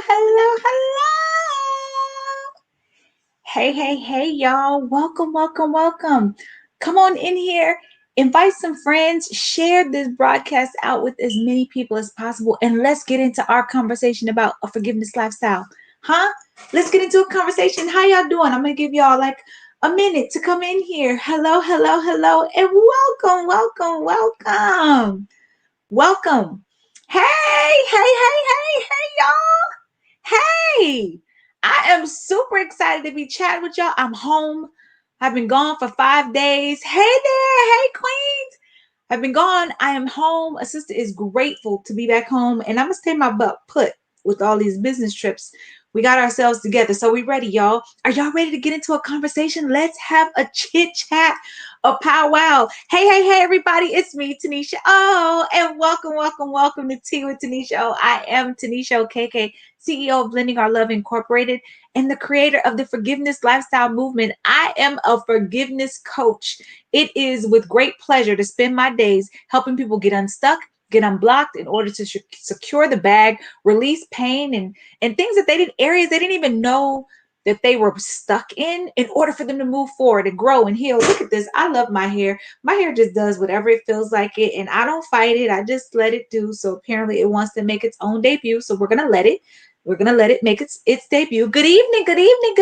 Hello, hello. Hey, y'all. Welcome. Come on in here. Invite some friends. Share this broadcast out with as many people as possible. And let's get into our conversation about a forgiveness lifestyle. Huh? Let's get into a conversation. How y'all doing? I'm going to give y'all like a minute to come in here. Hello. And welcome. Hey, y'all. Hey, I am super excited to be chatting with y'all. I'm home. I've been gone for 5 days. Hey there. Hey, Queens. I've been gone. I am home. A sister is grateful to be back home, and I'm going to stay my butt put with all these business trips. We got ourselves together. So we ready, y'all. Are y'all ready to get into a conversation? Let's have a chit chat, a powwow. Hey, everybody. It's me, Tuniscia O, and welcome to Tea with Tuniscia O. I am Tuniscia O, KK, CEO of Blending Our Love Incorporated, and the creator of the Forgiveness Lifestyle Movement. I am a forgiveness coach. It is with great pleasure to spend my days helping people get unstuck, get unblocked in order to secure the bag, release pain and things that areas they didn't even know that they were stuck in order for them to move forward and grow and heal. Look at this. I love my hair. My hair just does whatever it feels like it, and I don't fight it. I just let it do. So apparently it wants to make its own debut. So we're gonna let it. We're gonna let it make its debut. Good evening, beautiful.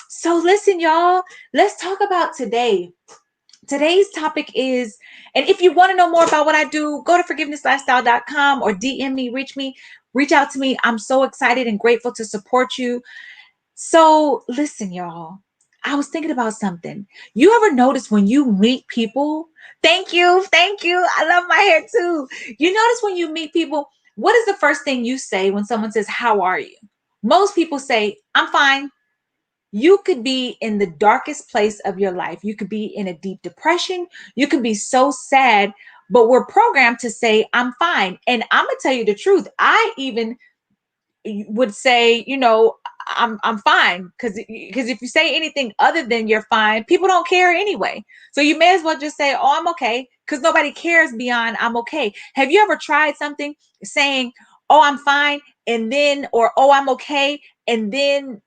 So listen, y'all. Let's talk about today. Today's topic is, and if you want to know more about what I do, go to forgivenesslifestyle.com or DM me, reach out to me. I'm so excited and grateful to support you. So listen, y'all, I was thinking about something. You ever notice when you meet people? Thank you. I love my hair too. You notice when you meet people, what is the first thing you say when someone says, "How are you?" Most people say, "I'm fine." You could be in the darkest place of your life. You could be in a deep depression. You could be so sad, but we're programmed to say, "I'm fine." And I'm going to tell you the truth. I even would say, I'm fine, because if you say anything other than you're fine, people don't care anyway. So you may as well just say, "Oh, I'm okay," because nobody cares beyond "I'm okay." Have you ever tried something saying, "Oh, I'm fine," and then, or "Oh, I'm okay," and then,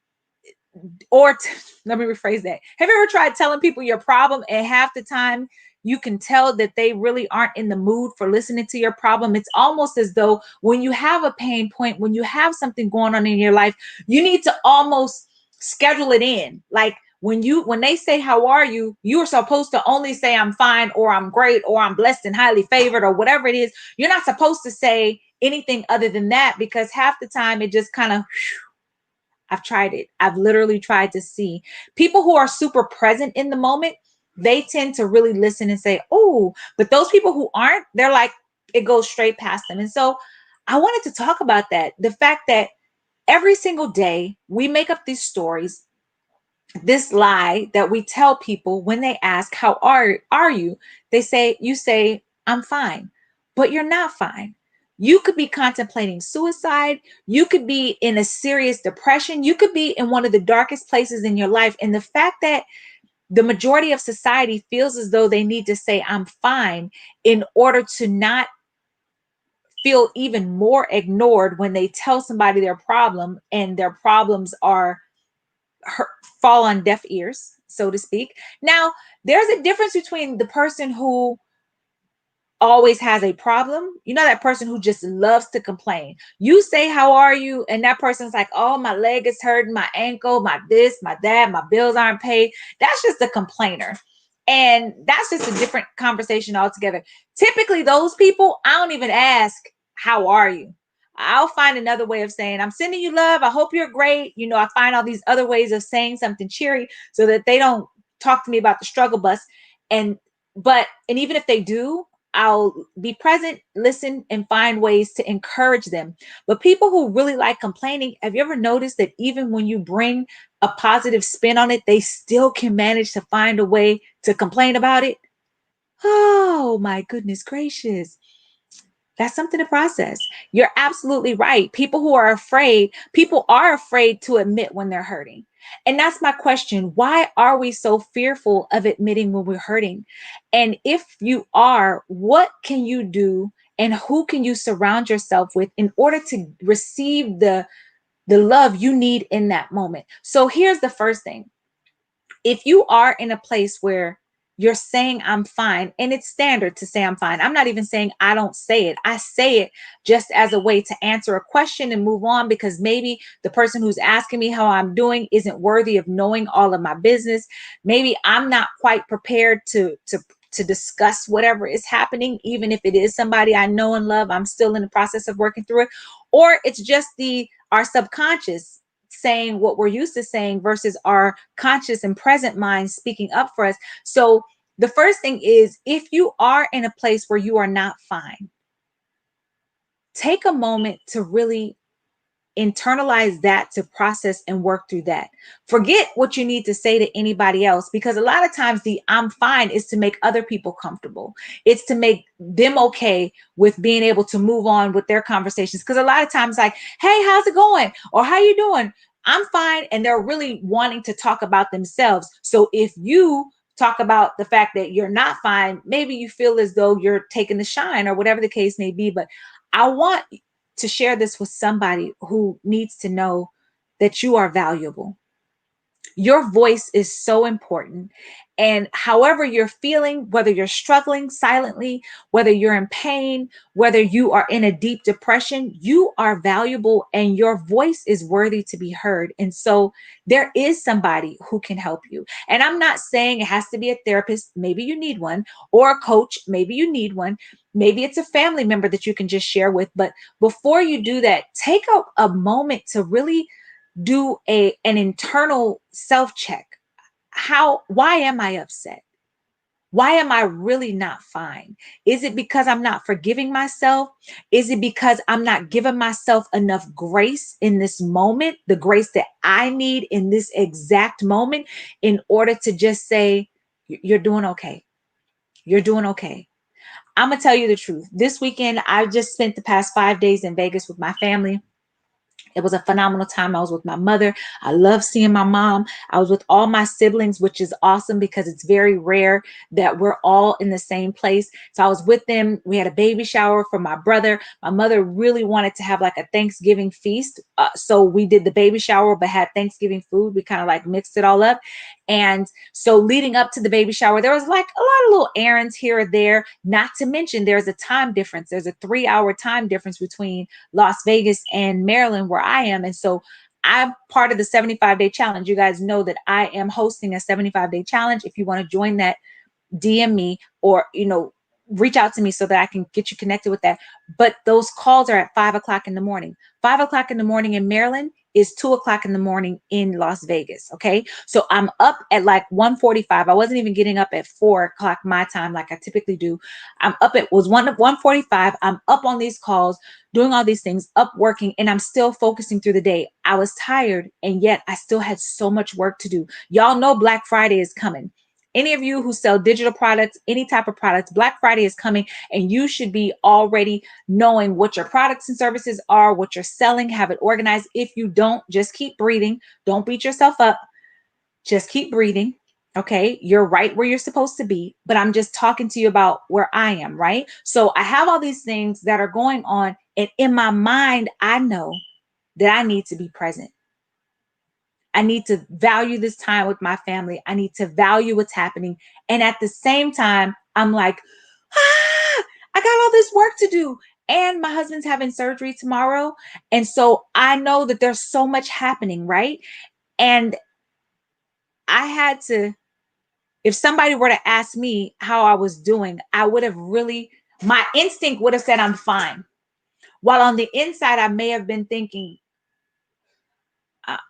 let me rephrase that. Have you ever tried telling people your problem, and half the time you can tell that they really aren't in the mood for listening to your problem? It's almost as though when you have a pain point, when you have something going on in your life, you need to almost schedule it in. Like when they say, "How are you?" you are supposed to only say, "I'm fine," or "I'm great," or "I'm blessed and highly favored," or whatever it is. You're not supposed to say anything other than that, because half the time it just kind of, I've tried it. I've literally tried to see people who are super present in the moment. They tend to really listen and say, "Oh," but those people who aren't, they're like, it goes straight past them. And so I wanted to talk about that. The fact that every single day we make up these stories, this lie that we tell people when they ask, "How are you?" You say, "I'm fine," but you're not fine. You could be contemplating suicide. You could be in a serious depression. You could be in one of the darkest places in your life. And the fact that the majority of society feels as though they need to say, "I'm fine," in order to not feel even more ignored when they tell somebody their problem, and their problems are her, fall on deaf ears, so to speak. Now, there's a difference between the person who always has a problem. You know, that person who just loves to complain. You say, "How are you?" and that person's like, "Oh, my leg is hurting, my ankle, my this, my that, my bills aren't paid." That's just a complainer. And that's just a different conversation altogether. Typically, those people, I don't even ask, "How are you?" I'll find another way of saying, "I'm sending you love. I hope you're great." I find all these other ways of saying something cheery so that they don't talk to me about the struggle bus. And even if they do, I'll be present, listen, and find ways to encourage them. But people who really like complaining, have you ever noticed that even when you bring a positive spin on it, they still can manage to find a way to complain about it? Oh, my goodness gracious. That's something to process. You're absolutely right. People are afraid to admit when they're hurting. And that's my question. Why are we so fearful of admitting when we're hurting? And if you are, what can you do and who can you surround yourself with in order to receive the love you need in that moment. So here's the first thing. If you are in a place where you're saying I'm fine, and it's standard to say I'm fine. I'm not even saying I don't say it. I say it just as a way to answer a question and move on, because maybe the person who's asking me how I'm doing isn't worthy of knowing all of my business. Maybe I'm not quite prepared to discuss whatever is happening, even if it is somebody I know and love. I'm still in the process of working through it. Or it's just our subconscious saying what we're used to saying versus our conscious and present mind speaking up for us. So the first thing is, if you are in a place where you are not fine, take a moment to really internalize that, to process and work through that. Forget what you need to say to anybody else, because a lot of times the I'm fine is to make other people comfortable. It's to make them okay with being able to move on with their conversations. Because a lot of times, like, hey, how's it going? Or how you doing? I'm fine. And they're really wanting to talk about themselves. So if you talk about the fact that you're not fine, maybe you feel as though you're taking the shine or whatever the case may be. But I want to share this with somebody who needs to know that you are valuable. Your voice is so important. And however you're feeling, whether you're struggling silently, whether you're in pain, whether you are in a deep depression, you are valuable and your voice is worthy to be heard. And so there is somebody who can help you. And I'm not saying it has to be a therapist. Maybe you need one, or a coach. Maybe you need one. Maybe it's a family member that you can just share with. But before you do that, take a moment to really do an internal self check. Why am I upset? Why am I really not fine? Is it because I'm not forgiving myself? Is it because I'm not giving myself enough grace in this moment, the grace that I need in this exact moment, in order to just say, you're doing okay. You're doing okay. I'm going to tell you the truth. This weekend, I just spent the past 5 days in Vegas with my family. It was a phenomenal time. I was with my mother. I love seeing my mom. I was with all my siblings, which is awesome because it's very rare that we're all in the same place. So I was with them. We had a baby shower for my brother. My mother really wanted to have like a Thanksgiving feast. So we did the baby shower, but had Thanksgiving food. We kind of like mixed it all up. And so leading up to the baby shower, there was like a lot of little errands here or there, not to mention there's a time difference. There's a 3-hour time difference between Las Vegas and Maryland, where I am. And so I'm part of the 75-day challenge. You guys know that I am hosting a 75-day challenge. If you want to join that, DM me, or, reach out to me so that I can get you connected with that. But those calls are at 5 o'clock in the morning. 5 o'clock in the morning in Maryland is 2 o'clock in the morning in Las Vegas. Okay. So I'm up at like 1:45. I wasn't even getting up at 4 o'clock my time like I typically do. I'm up at was 1:45. I'm up on these calls, doing all these things, up working, and I'm still focusing through the day. I was tired, and yet I still had so much work to do. Y'all know Black Friday is coming. Any of you who sell digital products, any type of products, Black Friday is coming, and you should be already knowing what your products and services are, what you're selling, have it organized. If you don't, just keep breathing. Don't beat yourself up. Just keep breathing. Okay. You're right where you're supposed to be, but I'm just talking to you about where I am, right? So I have all these things that are going on, and in my mind, I know that I need to be present. I need to value this time with my family. I need to value what's happening. And at the same time, I'm like, I got all this work to do. And my husband's having surgery tomorrow. And so I know that there's so much happening, right? And I had to, if somebody were to ask me how I was doing, I would have really, my instinct would have said, I'm fine. While on the inside, I may have been thinking,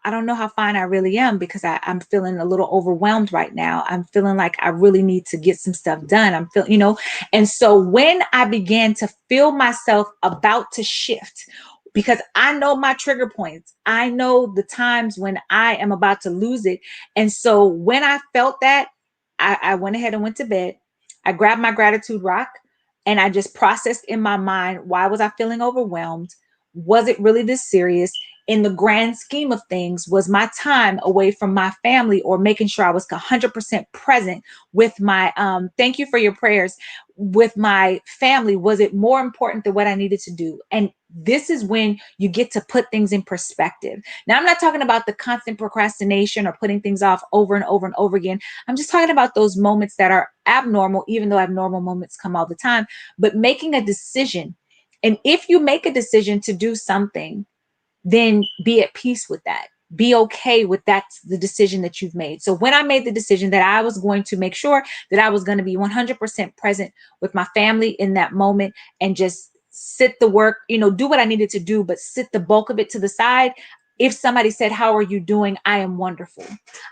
I don't know how fine I really am, because I'm feeling a little overwhelmed right now. I'm feeling like I really need to get some stuff done. I'm feeling. And so when I began to feel myself about to shift, because I know my trigger points, I know the times when I am about to lose it. And so when I felt that, I went ahead and went to bed. I grabbed my gratitude rock and I just processed in my mind, why was I feeling overwhelmed? Was it really this serious? in the grand scheme of things, was my time away from my family, or making sure I was 100% present with my, thank you for your prayers, with my family? Was it more important than what I needed to do? And this is when you get to put things in perspective. Now, I'm not talking about the constant procrastination or putting things off over and over and over again. I'm just talking about those moments that are abnormal, even though abnormal moments come all the time, but making a decision. And if you make a decision to do something, then be at peace with that. Be okay with that's the decision that you've made. So when I made the decision that I was going to make sure that I was going to be 100% present with my family in that moment, and just sit the work, do what I needed to do, but sit the bulk of it to the side. If somebody said, how are you doing? I am wonderful.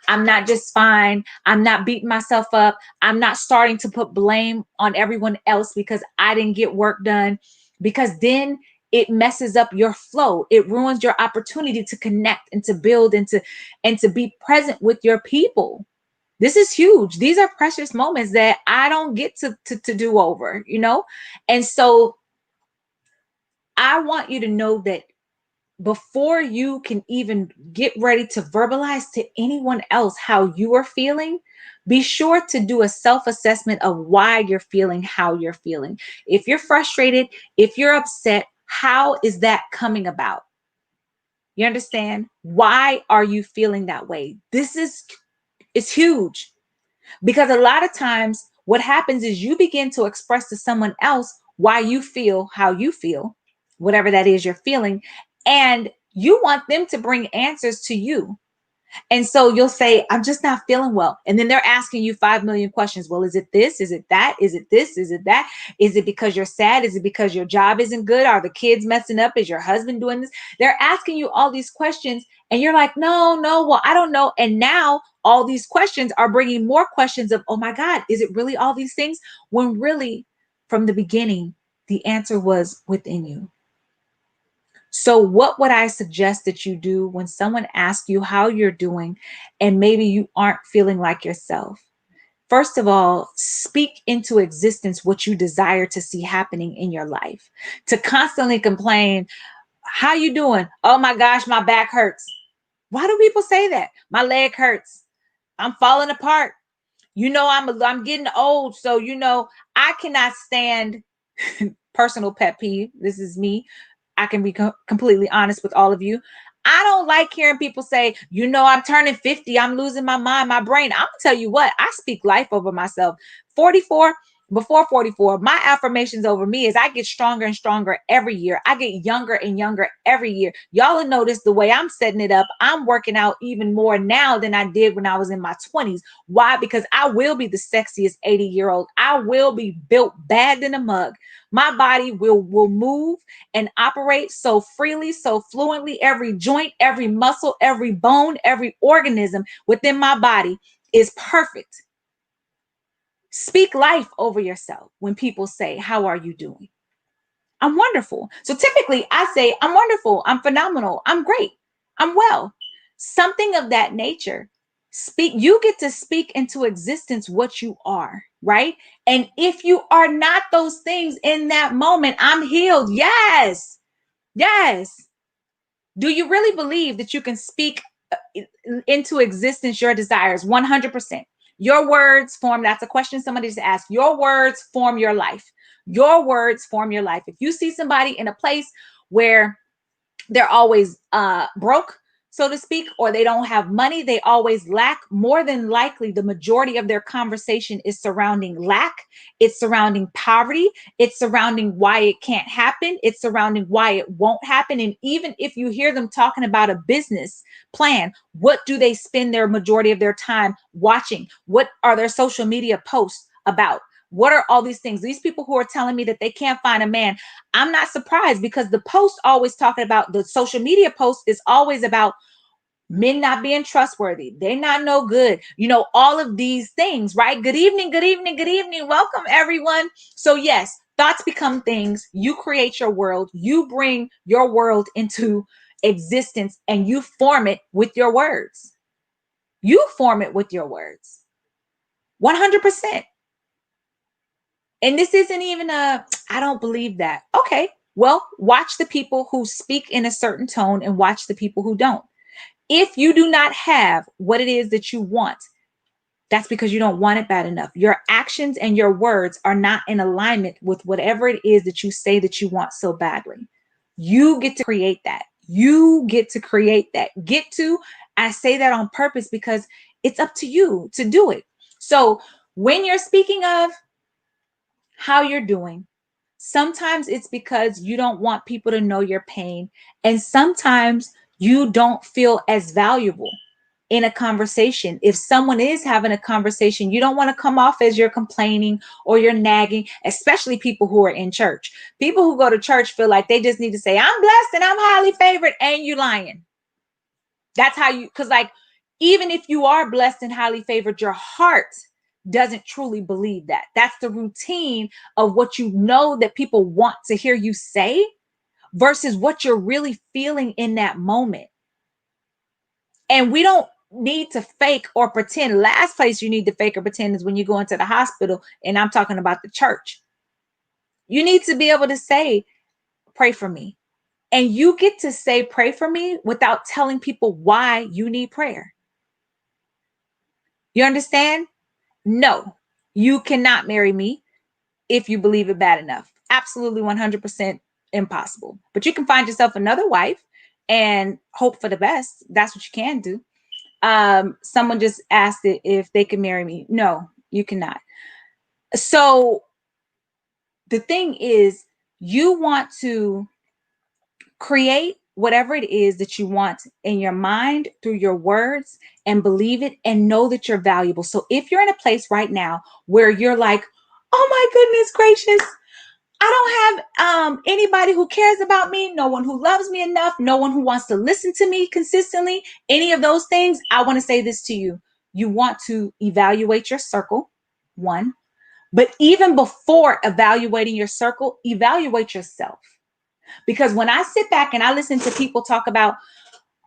I'm not just fine. I'm not beating myself up. I'm not starting to put blame on everyone else because I didn't get work done, because then it messes up your flow. It ruins your opportunity to connect and to build and to be present with your people. This is huge. These are precious moments that I don't get to do over, And so I want you to know that before you can even get ready to verbalize to anyone else how you are feeling, be sure to do a self-assessment of why you're feeling how you're feeling. If you're frustrated, if you're upset, how is that coming about? You understand? Why are you feeling that way? It's huge, because a lot of times what happens is you begin to express to someone else why you feel how you feel, whatever that is you're feeling, and you want them to bring answers to you. And so you'll say, I'm just not feeling well. And then they're asking you 5 million questions. Well, is it this? Is it that? Is it this? Is it that? Is it because you're sad? Is it because your job isn't good? Are the kids messing up? Is your husband doing this? They're asking you all these questions. And you're like, no, well, I don't know. And now all these questions are bringing more questions of, oh my God, is it really all these things? When really, from the beginning, the answer was within you. So what would I suggest that you do when someone asks you how you're doing and maybe you aren't feeling like yourself? First of all, speak into existence what you desire to see happening in your life. To constantly complain, how you doing? Oh my gosh, my back hurts. Why do people say that? My leg hurts. I'm falling apart. I'm getting old, so I cannot stand personal pet peeve. This is me. I can be completely honest with all of you. I don't like hearing people say, I'm turning 50. I'm losing my mind, my brain. I'm going to tell you what, I speak life over myself. 44, before 44, my affirmations over me is I get stronger and stronger every year. I get younger and younger every year. Y'all will notice the way I'm setting it up. I'm working out even more now than I did when I was in my 20s. Why? Because I will be the sexiest 80-year-old. I will be built bad than a mug. My body will move and operate so freely, so fluently. Every joint, every muscle, every bone, every organism within my body is perfect. Speak life over yourself when people say, how are you doing? I'm wonderful. So typically I say, I'm wonderful. I'm phenomenal. I'm great. I'm well. Something of that nature. You get to speak into existence what you are, right? And if you are not those things in that moment, I'm healed. Yes. Yes. Do you really believe that you can speak into existence your desires? 100%. Your words form, that's a question somebody just asked. Your words form your life. Your words form your life. If you see somebody in a place where they're always broke, so to speak, or they don't have money, they always lack, more than likely the majority of their conversation is surrounding lack. It's surrounding poverty. It's surrounding why it can't happen. It's surrounding why it won't happen. And even if you hear them talking about a business plan, what do they spend their majority of their time watching? What are their social media posts about? What are all these things? These people who are telling me that they can't find a man, I'm not surprised, because the post always talking about, the social media post is always about men not being trustworthy. They not no good. All of these things, right? Good evening, good evening, good evening. Welcome everyone. So yes, thoughts become things. You create your world. You bring your world into existence and you form it with your words. You form it with your words. 100%. And this isn't even I don't believe that. Okay, Well, watch the people who speak in a certain tone and watch the people who don't. If you do not have what it is that you want, that's because you don't want it bad enough. Your actions and your words are not in alignment with whatever it is that you say that you want so badly. You get to create that. You get to create that. I say that on purpose because it's up to you to do it. So when you're speaking of how you're doing, sometimes it's because you don't want people to know your pain. And sometimes you don't feel as valuable in a conversation. If someone is having a conversation, you don't want to come off as you're complaining or you're nagging, especially people who are in church. People who go to church feel like they just need to say, I'm blessed and I'm highly favored, and you lying. That's how you, because like, even if you are blessed and highly favored, your heart doesn't truly believe that. That's the routine of what you know that people want to hear you say versus what you're really feeling in that moment. And we don't need to fake or pretend. Last place you need to fake or pretend is when you go into the hospital, and I'm talking about the church. You need to be able to say, pray for me. And you get to say, pray for me without telling people why you need prayer. You understand? No, you cannot marry me if you believe it bad enough. Absolutely 100% impossible. But you can find yourself another wife and hope for the best. That's what you can do. Someone just asked it if they can marry me. No, you cannot. So the thing is, you want to create whatever it is that you want in your mind through your words and believe it and know that you're valuable. So if you're in a place right now where you're like, oh my goodness gracious, I don't have anybody who cares about me, no one who loves me enough, no one who wants to listen to me consistently, any of those things, I want to say this to you. You want to evaluate your circle, one. But even before evaluating your circle, evaluate yourself. Because when I sit back and I listen to people talk about,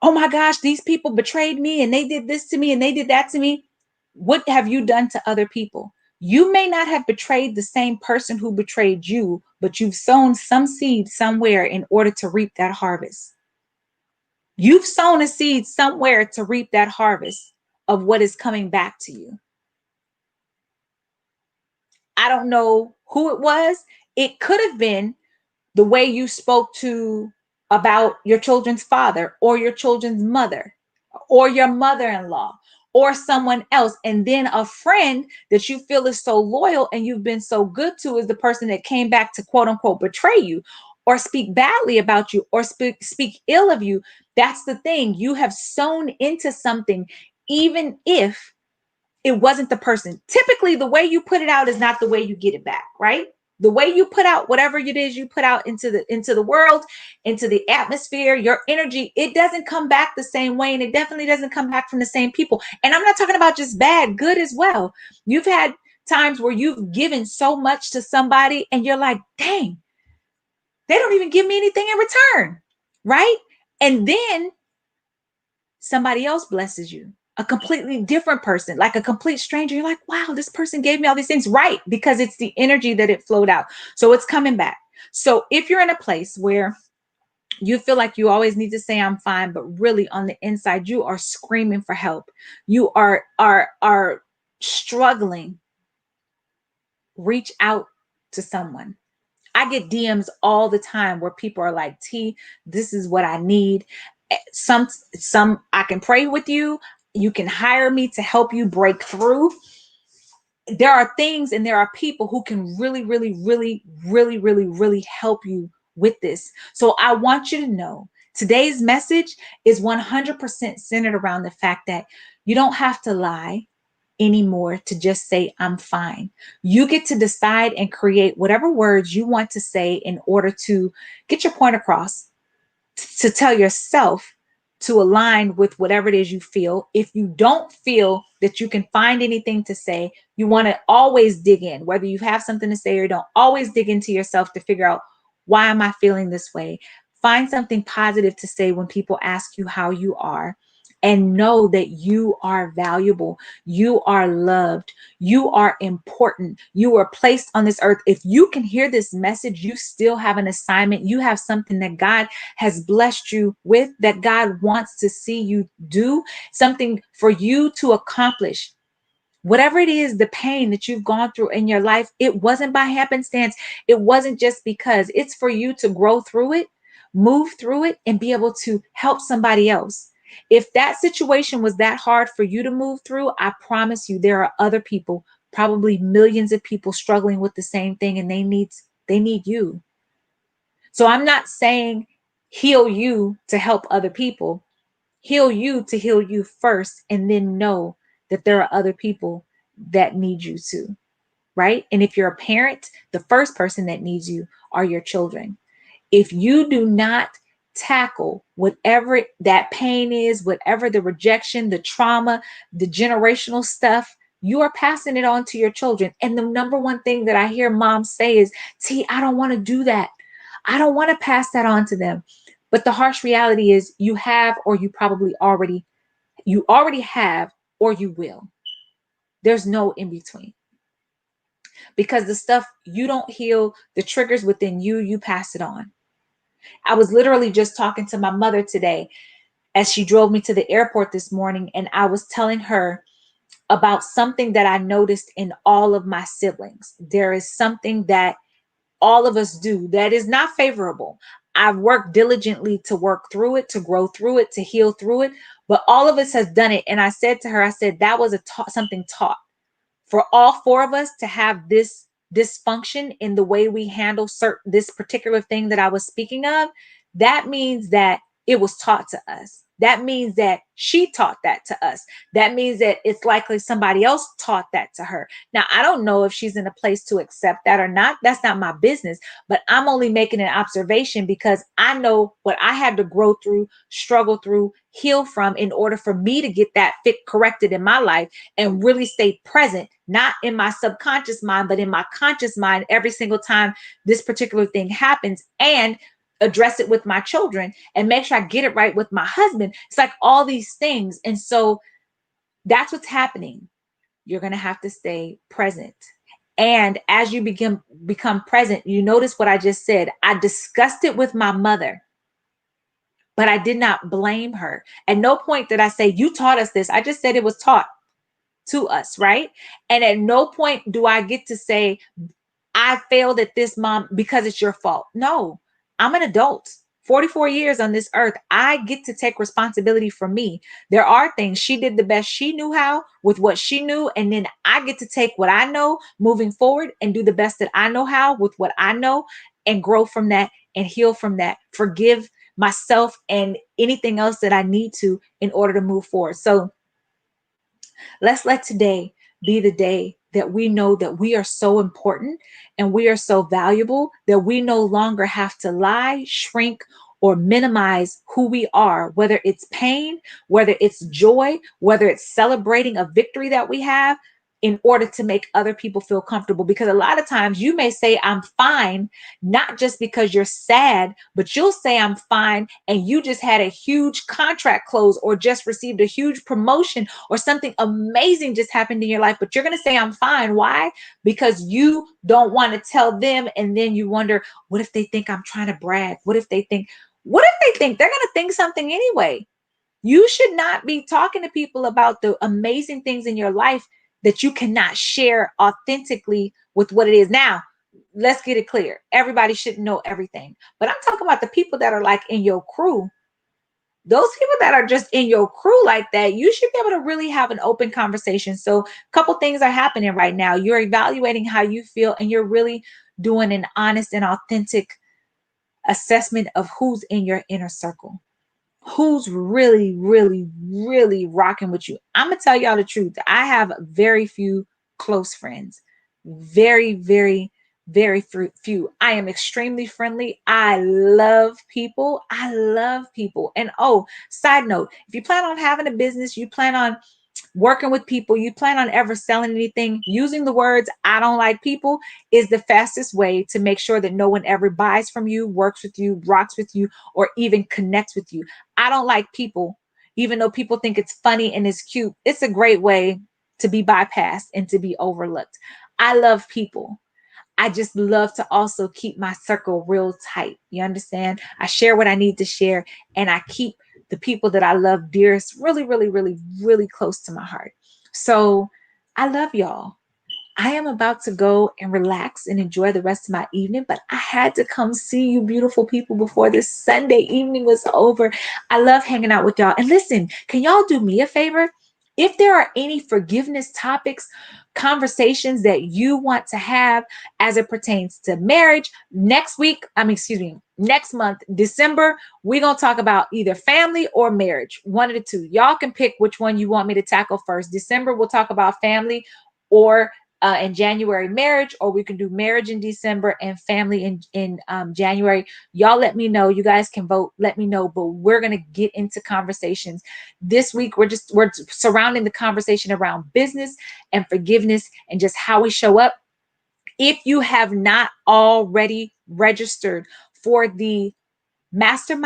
oh my gosh, these people betrayed me and they did this to me and they did that to me. What have you done to other people? You may not have betrayed the same person who betrayed you, but you've sown some seed somewhere in order to reap that harvest. You've sown a seed somewhere to reap that harvest of what is coming back to you. I don't know who it was. It could have been the way you spoke to about your children's father or your children's mother or your mother-in-law or someone else. And then a friend that you feel is so loyal and you've been so good to is the person that came back to quote unquote betray you or speak badly about you or speak ill of you. That's the thing. You have sown into something, even if it wasn't the person. Typically, the way you put it out is not the way you get it back, right? The way you put out whatever it is you put out into the world, into the atmosphere, your energy, it doesn't come back the same way, and it definitely doesn't come back from the same people. And I'm not talking about just bad, good as well. You've had times where you've given so much to somebody and you're like, dang, they don't even give me anything in return, right? And then somebody else blesses you, a completely different person, like a complete stranger. You're like, wow, this person gave me all these things, right? Because it's the energy that it flowed out. So it's coming back. So if you're in a place where you feel like you always need to say I'm fine, but really on the inside you are screaming for help, you are struggling, reach out to someone. I get DMs all the time where people are like, T, this is what I need. Some I can pray with you. You can hire me to help you break through. There are things and there are people who can really, really, really, really, really, really help you with this. So I want you to know today's message is 100% centered around the fact that you don't have to lie anymore to just say I'm fine. You get to decide and create whatever words you want to say in order to get your point across, to tell yourself to align with whatever it is you feel. If you don't feel that you can find anything to say, you want to always dig in, whether you have something to say or don't, always dig into yourself to figure out, why am I feeling this way? Find something positive to say when people ask you how you are. and know that you are valuable. You are loved. You are important. You are placed on this earth. If you can hear this message, you still have an assignment. You have something that God has blessed you with, that God wants to see you do, something for you to accomplish. Whatever it is, the pain that you've gone through in your life, it wasn't by happenstance. It wasn't just because. It's for you to grow through it, move through it, and be able to help somebody else. If that situation was that hard for you to move through, I promise you there are other people, probably millions of people struggling with the same thing, and they need you. So I'm not saying heal you to help other people. Heal you to heal you first, and then know that there are other people that need you too, right? And if you're a parent, the first person that needs you are your children. If you do not tackle whatever that pain is, whatever the rejection, the trauma, the generational stuff, you are passing it on to your children. And the number one thing that I hear moms say is, T, I don't want to do that. I don't want to pass that on to them. But the harsh reality is you have, or you already have, or you will. There's no in between, because the stuff you don't heal, the triggers within you, you pass it on. I was literally just talking to my mother today as she drove me to the airport this morning, and I was telling her about something that I noticed in all of my siblings. There is something that all of us do that is not favorable. I've worked diligently to work through it, to grow through it, to heal through it, but all of us has done it. And I said to her, I said, that was something taught. For all four of us to have this dysfunction in the way we handle this particular thing that I was speaking of, that means that it was taught to us. That means that she taught that to us. That means that it's likely somebody else taught that to her. Now, I don't know if she's in a place to accept that or not. That's not my business, but I'm only making an observation because I know what I had to grow through, struggle through, heal from in order for me to get that fit corrected in my life and really stay present, not in my subconscious mind, but in my conscious mind every single time this particular thing happens, and address it with my children and make sure I get it right with my husband. It's like all these things. And so that's what's happening. You're going to have to stay present. And as you become present, you notice what I just said. I discussed it with my mother, but I did not blame her. At no point did I say, you taught us this. I just said it was taught to us, right? And at no point do I get to say, I failed at this, mom, because it's your fault. No, I'm an adult. 44 years on this earth. I get to take responsibility for me. There are things she did the best she knew how with what she knew. And then I get to take what I know moving forward and do the best that I know how with what I know and grow from that and heal from that. Forgive myself and anything else that I need to in order to move forward. So let's let today be the day that we know that we are so important and we are so valuable that we no longer have to lie, shrink, or minimize who we are, whether it's pain, whether it's joy, whether it's celebrating a victory that we have, in order to make other people feel comfortable. Because a lot of times you may say, I'm fine, not just because you're sad, but you'll say, I'm fine, and you just had a huge contract close or just received a huge promotion or something amazing just happened in your life. But you're going to say, I'm fine. Why? Because you don't want to tell them. And then you wonder, what if they think I'm trying to brag? What if they think they're going to think something anyway? You should not be talking to people about the amazing things in your life that you cannot share authentically with what it is. Now, let's get it clear. Everybody shouldn't know everything. But I'm talking about the people that are like in your crew. Those people that are just in your crew like that, you should be able to really have an open conversation. So a couple things are happening right now. You're evaluating how you feel, and you're really doing an honest and authentic assessment of who's in your inner circle. Who's really, really, really rocking with you. I'm going to tell y'all the truth. I have very few close friends. Very, very, very few. I am extremely friendly. I love people. I love people. And oh, side note, if you plan on having a business, you plan on working with people, you plan on ever selling anything, using the words, I don't like people, is the fastest way to make sure that no one ever buys from you, works with you, rocks with you, or even connects with you. I don't like people Even though people think it's funny and it's cute, it's a great way to be bypassed and to be overlooked. I love people. I just love to also keep my circle real tight. You understand? I share what I need to share, and I keep the people that I love dearest really, really, really, really close to my heart. So I love y'all. I am about to go and relax and enjoy the rest of my evening, but I had to come see you beautiful people before this Sunday evening was over. I love hanging out with y'all. And listen, can y'all do me a favor? If there are any forgiveness topics, conversations that you want to have as it pertains to marriage, next month, December, we're going to talk about either family or marriage, one of the two. Y'all can pick which one you want me to tackle first. December, we'll talk about family, or in January, marriage, or we can do marriage in December and family in January. Y'all let me know. You guys can vote. Let me know. But we're gonna get into conversations this week. We're surrounding the conversation around business and forgiveness and just how we show up. If you have not already registered for the master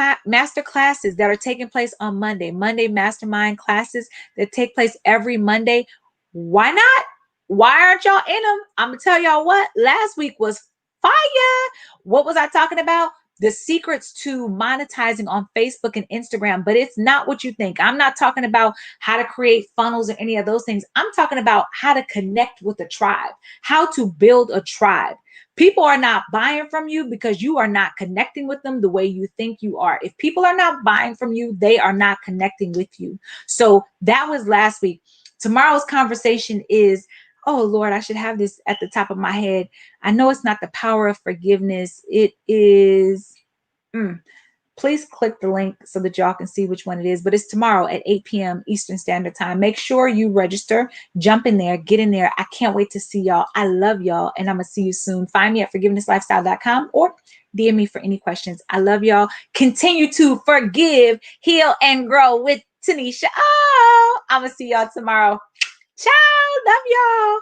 classes that are taking place on Monday mastermind classes that take place every Monday, why not? Why aren't y'all in them? I'm gonna tell y'all what, last week was fire. What was I talking about? The secrets to monetizing on Facebook and Instagram, but it's not what you think. I'm not talking about how to create funnels or any of those things. I'm talking about how to connect with a tribe, how to build a tribe. People are not buying from you because you are not connecting with them the way you think you are. If people are not buying from you, they are not connecting with you. So that was last week. Tomorrow's conversation is, oh Lord, I should have this at the top of my head. I know it's not the power of forgiveness. It is, please click the link so that y'all can see which one it is. But it's tomorrow at 8 p.m. Eastern Standard Time. Make sure you register, jump in there, get in there. I can't wait to see y'all. I love y'all, and I'm going to see you soon. Find me at forgivenesslifestyle.com or DM me for any questions. I love y'all. Continue to forgive, heal, and grow with Tuniscia O. I'm going to see y'all tomorrow. Ciao. Love y'all.